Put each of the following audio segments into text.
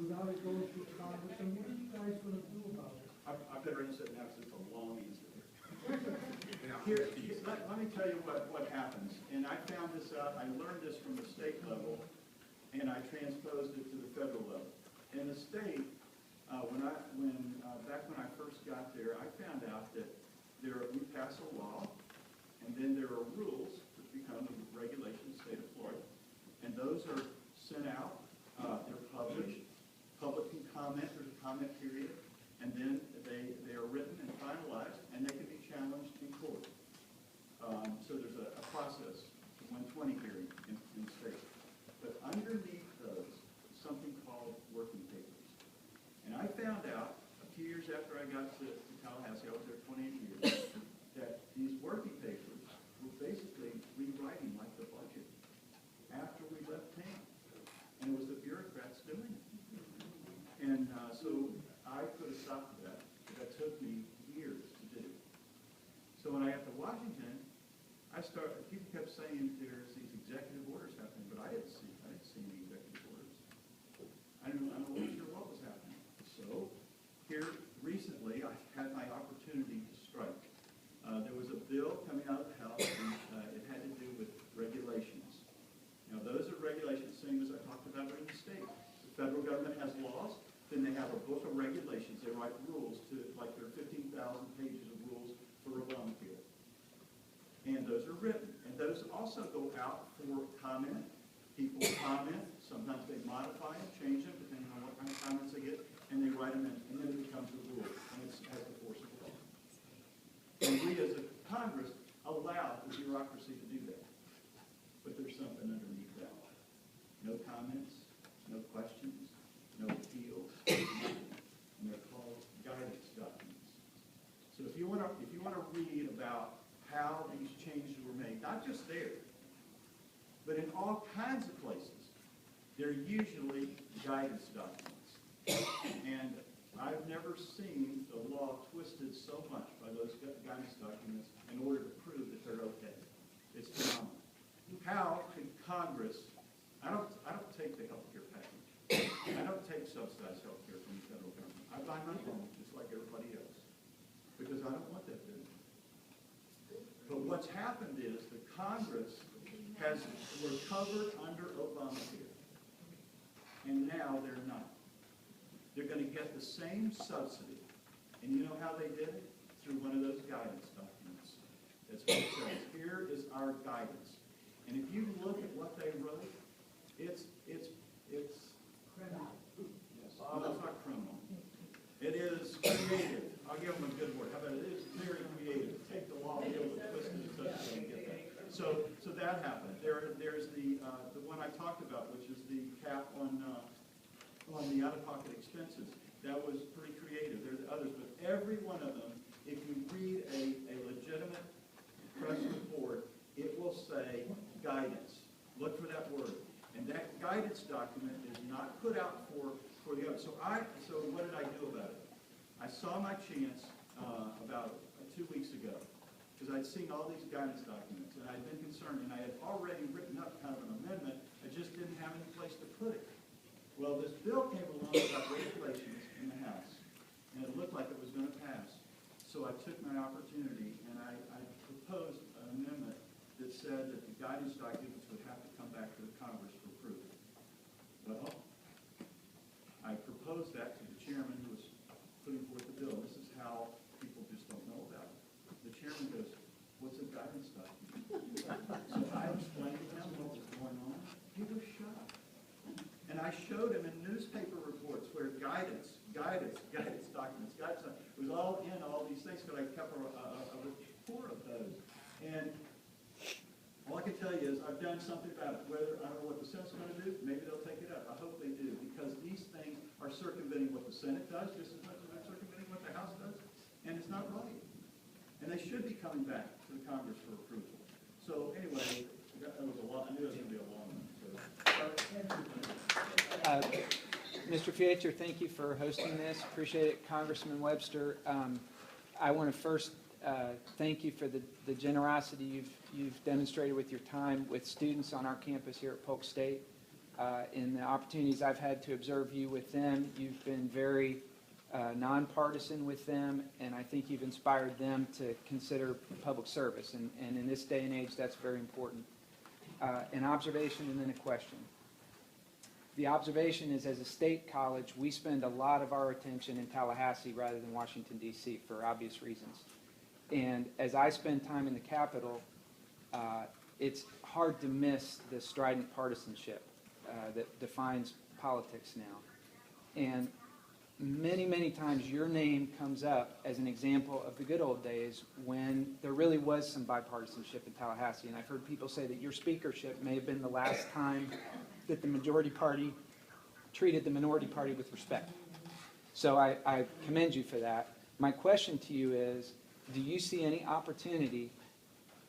without it going through Congress, and what are you guys going to do about it? I better answer it now because it's a long answer. Here, let me tell you what happens. And I found this out, I learned this from the state level, and I transposed it to the federal level. In the state, back when I first got there, I found out that we pass a law, and then there are rules that become the regulation of the state of Florida. And those are sent out, they're published, public can comment, there's a comment period, and then they are written and finalized, and they can be challenged in court. So there's a process, 120 hearing in the state. But underneath those is something called working papers. And I found out a few years after I got to Tallahassee, I was there 28 years, that these working papers were basically rewriting like the budget after we left town. And it was the bureaucrats doing it. And so I put a stop to that. That took me years to do. So when I got to Washington, people kept saying there's these executive orders happening, but I didn't see any executive orders. I wasn't sure what was happening. So here recently, I had my opportunity to strike. There was a bill coming out of the House, and it had to do with regulations. Now, those are regulations, same as I talked about in the state. The federal government has laws, then they have a book of regulations. They write rules like there are 15,000 pages of rules for Obamacare. And those are written. And those also go out for comment. People comment. Sometimes they modify them, change them, depending on what kind of comments they get, and they write them in, and then it becomes a rule, and it has the force of law. And we as a Congress allow the bureaucracy to do that. But there's something underneath that. No comments, no questions, no appeals, nothing. And they're called guidance documents. So if you want to read about how these changes were made, not just there, but in all kinds of places, they're usually guidance documents. And I've never seen the law twisted so much by those guidance documents in order to prove that they're okay. It's phenomenal. How could Congress, I don't take the health care package. I don't take subsidized health care from the federal government. I buy my own just like everybody else because I don't want that benefit. But what's happened is the Congress were covered under Obamacare, and now they're not. They're going to get the same subsidy, and you know how they did it? Through one of those guidance documents. That's what it says. Here is our guidance. And if you look at what they wrote, it's criminal. Yes. No, it's not criminal. It is creative. I'll give them a good word. How about it? It is very creative. Take the law, be able to twist it so that they get that. So that happened. There's the one I talked about, which is the cap on the out-of-pocket expenses. That was pretty creative. There's others, but every one of them, if you read a legitimate press report, it will say guidance. Look for that word. And that guidance document is not put out for the other. So what did I do about it? I saw my chance about 2 weeks ago because I'd seen all these guidance documents and I'd been concerned and I had already written up kind of an amendment. I just didn't have any place to put it. Well, this bill came along about regulations in the House and it looked like it was going to pass. So I took my opportunity and I proposed an amendment that said that the guidance documents would have to come back to the Congress for approval. Well, I proposed that to the chairman who was putting forth the bill. This is how people just don't know about it. The chairman goes, "What's a guidance document?" So I explained to him what was going on. He was shocked. And I showed him in newspaper reports where guidance documents, it was all in all these things, but I kept a report of those. And all I can tell you is I've done something about it. Whether I don't know what the Senate's going to do, maybe they'll take it up. I hope they do, because these things are circumventing what the Senate does just as much as they're circumventing what the House does, and it's not right. And they should be coming back to the Congress for approval. So anyway, that was a lot. I knew it was going to be a long one. Mr. Fietcher, thank you for hosting this. Appreciate it, Congressman Webster. I want to first thank you for the generosity you've demonstrated with your time with students on our campus here at Polk State. In the opportunities I've had to observe you with them, you've been very nonpartisan with them, and I think you've inspired them to consider public service. And in this day and age, that's very important. An observation and then a question. The observation is, as a state college, we spend a lot of our attention in Tallahassee rather than Washington, D.C., for obvious reasons. And as I spend time in the Capitol, it's hard to miss the strident partisanship that defines politics now. And many, many times your name comes up as an example of the good old days when there really was some bipartisanship in Tallahassee. And I've heard people say that your speakership may have been the last time that the majority party treated the minority party with respect. So I commend you for that. My question to you is, do you see any opportunity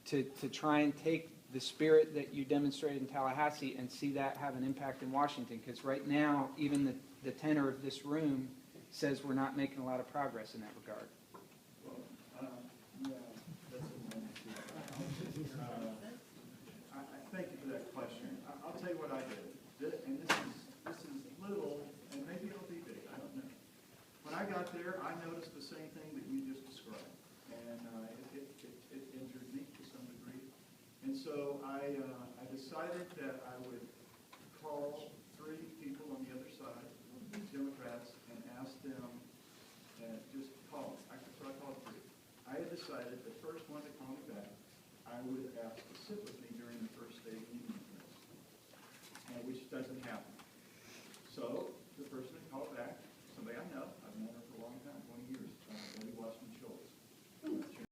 to try and take the spirit that you demonstrated in Tallahassee and see that have an impact in Washington? Because right now, even the tenor of this room says we're not making a lot of progress in that regard. Well, yeah, that's I thank you for that question. I'll tell you what I did, and this is little, and maybe it'll be big, I don't know. When I got there, I noticed the same thing that you just described, and it injured me to some degree. And so I decided that I would call 3 people on the other side, Democrats,